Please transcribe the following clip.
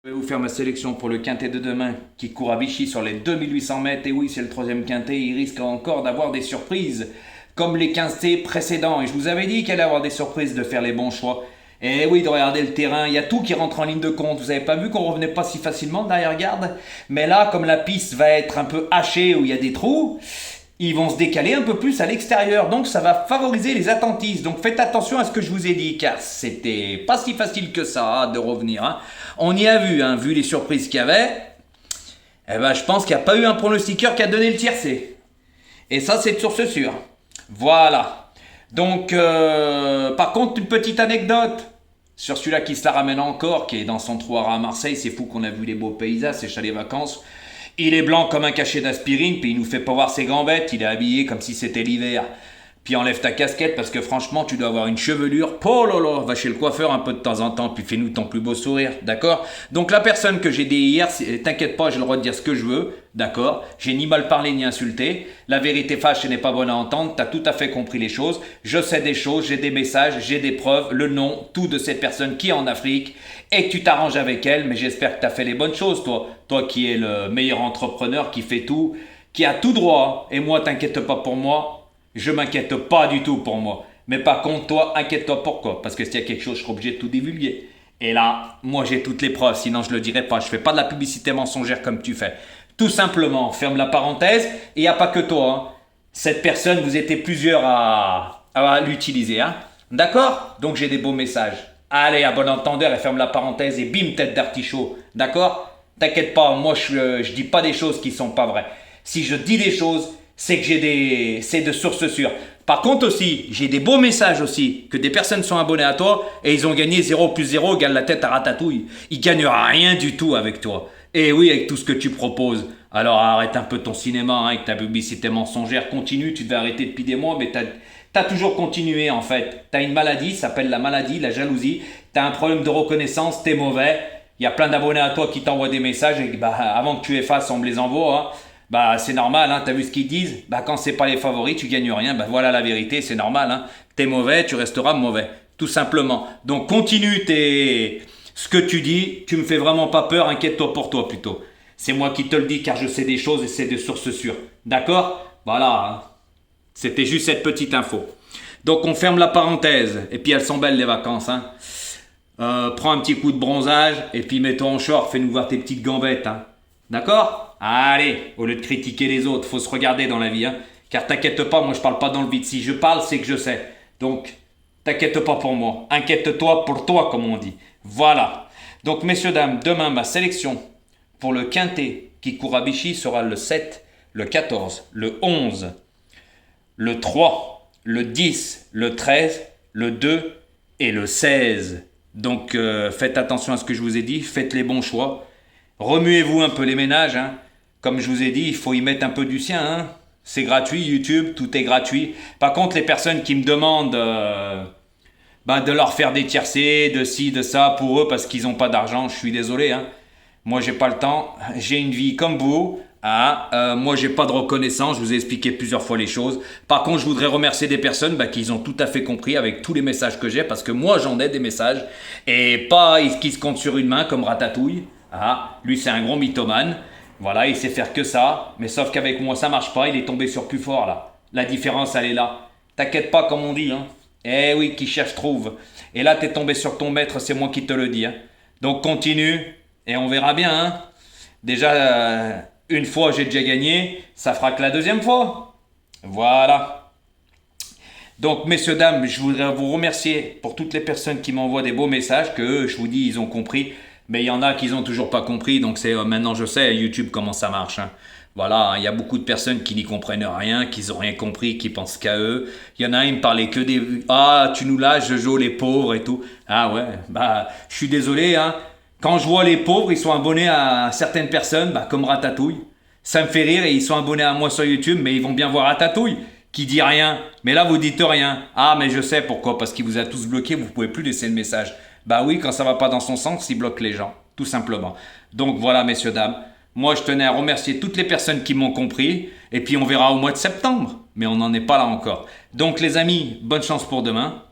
Je vais vous faire ma sélection pour le quintet de demain qui court à Vichy sur les 2800 mètres. Et oui, c'est le troisième quintet, il risque encore d'avoir des surprises comme les quintets précédents. Et je vous avais dit qu'il allait avoir des surprises, de faire les bons choix. Et oui, de regarder le terrain, il y a tout qui rentre en ligne de compte. Vous avez pas vu qu'on revenait pas si facilement derrière garde? Mais là, comme la piste va être un peu hachée où il y a des trous, ils vont se décaler un peu plus à l'extérieur, donc ça va favoriser les attentistes. Donc faites attention à ce que je vous ai dit, car c'était pas si facile que ça de revenir. Hein. On y a vu, hein, vu les surprises qu'il y avait. Eh ben, je pense qu'il n'y a pas eu un pronostiqueur qui a donné le tiercé. Et ça, c'est de source sûre. Voilà. Donc, par contre, une petite anecdote sur celui-là qui se la ramène encore, qui est dans son trou à Marseille. C'est fou qu'on a vu les beaux paysages, ces chalets vacances. Il est blanc comme un cachet d'aspirine, puis il nous fait pas voir ses gambettes, il est habillé comme si c'était l'hiver. Puis enlève ta casquette parce que franchement, tu dois avoir une chevelure. Oh là là, va chez le coiffeur un peu de temps en temps, puis fais-nous ton plus beau sourire, d'accord? Donc la personne que j'ai dit hier, t'inquiète pas, j'ai le droit de dire ce que je veux, d'accord? J'ai ni mal parlé ni insulté. La vérité fâche, ce n'est pas bonne à entendre, t'as tout à fait compris les choses. Je sais des choses, j'ai des messages, j'ai des preuves, le nom, tout de cette personne qui est en Afrique, et que tu t'arranges avec elle, mais j'espère que t'as fait les bonnes choses, toi. Toi qui es le meilleur entrepreneur, qui fait tout, qui a tout droit, et moi, t'inquiète pas pour moi. Je m'inquiète pas du tout pour moi. Mais par contre, toi, inquiète-toi pourquoi? Parce que s'il y a quelque chose, je serai obligé de tout divulguer. Et là, moi, j'ai toutes les preuves, sinon je le dirais pas. Je fais pas de la publicité mensongère comme tu fais. Tout simplement, ferme la parenthèse. Et il n'y a pas que toi. Hein. Cette personne, vous étiez plusieurs à l'utiliser. Hein. D'accord? Donc j'ai des beaux messages. Allez, à bon entendeur, et ferme la parenthèse et bim, tête d'artichaut. D'accord? T'inquiète pas, moi, je dis pas des choses qui sont pas vraies. Si je dis des choses, c'est que c'est de sources sûres. Par contre aussi, j'ai des beaux messages aussi, que des personnes sont abonnées à toi et ils ont gagné 0 plus 0 égale la tête à ratatouille. Ils gagnent rien du tout avec toi. Et oui, avec tout ce que tu proposes. Alors arrête un peu ton cinéma, hein, avec ta publicité mensongère, continue, tu devais arrêter depuis des mois, mais t'as toujours continué en fait. T'as une maladie, ça s'appelle la maladie, la jalousie, t'as un problème de reconnaissance, t'es mauvais. Il y a plein d'abonnés à toi qui t'envoient des messages et bah, avant que tu effaces, on me les envoie. Hein. Bah c'est normal, hein, t'as vu ce qu'ils disent? Bah quand c'est pas les favoris, tu gagnes rien. Bah voilà la vérité, c'est normal. Hein. T'es mauvais, tu resteras mauvais. Tout simplement. Donc continue ce que tu dis, tu me fais vraiment pas peur, inquiète-toi pour toi plutôt. C'est moi qui te le dis car je sais des choses et c'est de sources sûres. D'accord? Voilà. Hein. C'était juste cette petite info. Donc on ferme la parenthèse. Et puis elles sont belles les vacances. Hein. Prends un petit coup de bronzage et puis mets-toi en short, fais-nous voir tes petites gambettes. Hein. D'accord? Allez, au lieu de critiquer les autres, faut se regarder dans la vie. Hein. Car t'inquiète pas, moi je parle pas dans le vide. Si je parle, c'est que je sais. Donc, t'inquiète pas pour moi. Inquiète-toi pour toi, comme on dit. Voilà. Donc, messieurs, dames, demain, ma sélection pour le quintet qui court à Vichy sera le 7, le 14, le 11, le 3, le 10, le 13, le 2 et le 16. Donc, faites attention à ce que je vous ai dit. Faites les bons choix. Remuez-vous un peu les ménages. Hein. Comme je vous ai dit, il faut y mettre un peu du sien. Hein. C'est gratuit, YouTube, tout est gratuit. Par contre, les personnes qui me demandent de leur faire des tiercés, de ci, de ça, pour eux, parce qu'ils n'ont pas d'argent, je suis désolé. Hein. Moi, j'ai pas le temps. J'ai une vie comme vous. Hein. Moi, j'ai pas de reconnaissance. Je vous ai expliqué plusieurs fois les choses. Par contre, je voudrais remercier des personnes qui ont tout à fait compris avec tous les messages que j'ai, parce que moi, j'en ai des messages. Et pas qui se comptent sur une main comme Ratatouille. Ah, lui, c'est un gros mythomane. Voilà, il sait faire que ça. Mais sauf qu'avec moi, ça marche pas. Il est tombé sur plus fort, là. La différence, elle est là. T'inquiète pas, comme on dit. Hein. Eh oui, qui cherche, trouve. Et là, t'es tombé sur ton maître, c'est moi qui te le dis. Hein. Donc, continue. Et on verra bien. Hein. Déjà, une fois, j'ai déjà gagné. Ça fera que la deuxième fois. Voilà. Donc, messieurs, dames, je voudrais vous remercier pour toutes les personnes qui m'envoient des beaux messages, que eux, je vous dis, ils ont compris. Mais il y en a qui n'ont toujours pas compris, donc c'est maintenant je sais YouTube comment ça marche. Hein. Voilà, il y a beaucoup de personnes qui n'y comprennent rien, qui n'ont rien compris, qui pensent qu'à eux. Il y en a, ils me parlaient que des... Ah, tu nous lâches, Jojo, les pauvres et tout. Ah ouais, bah, je suis désolé. Hein. Quand je vois les pauvres, ils sont abonnés à certaines personnes, comme Ratatouille. Ça me fait rire et ils sont abonnés à moi sur YouTube, mais ils vont bien voir Ratatouille, qui dit rien. Mais là, vous dites rien. Ah, mais je sais pourquoi, parce qu'il vous a tous bloqué, vous ne pouvez plus laisser le message. Bah oui, quand ça va pas dans son sens, il bloque les gens, tout simplement. Donc voilà, messieurs, dames. Moi, je tenais à remercier toutes les personnes qui m'ont compris. Et puis, on verra au mois de septembre. Mais on n'en est pas là encore. Donc, les amis, bonne chance pour demain.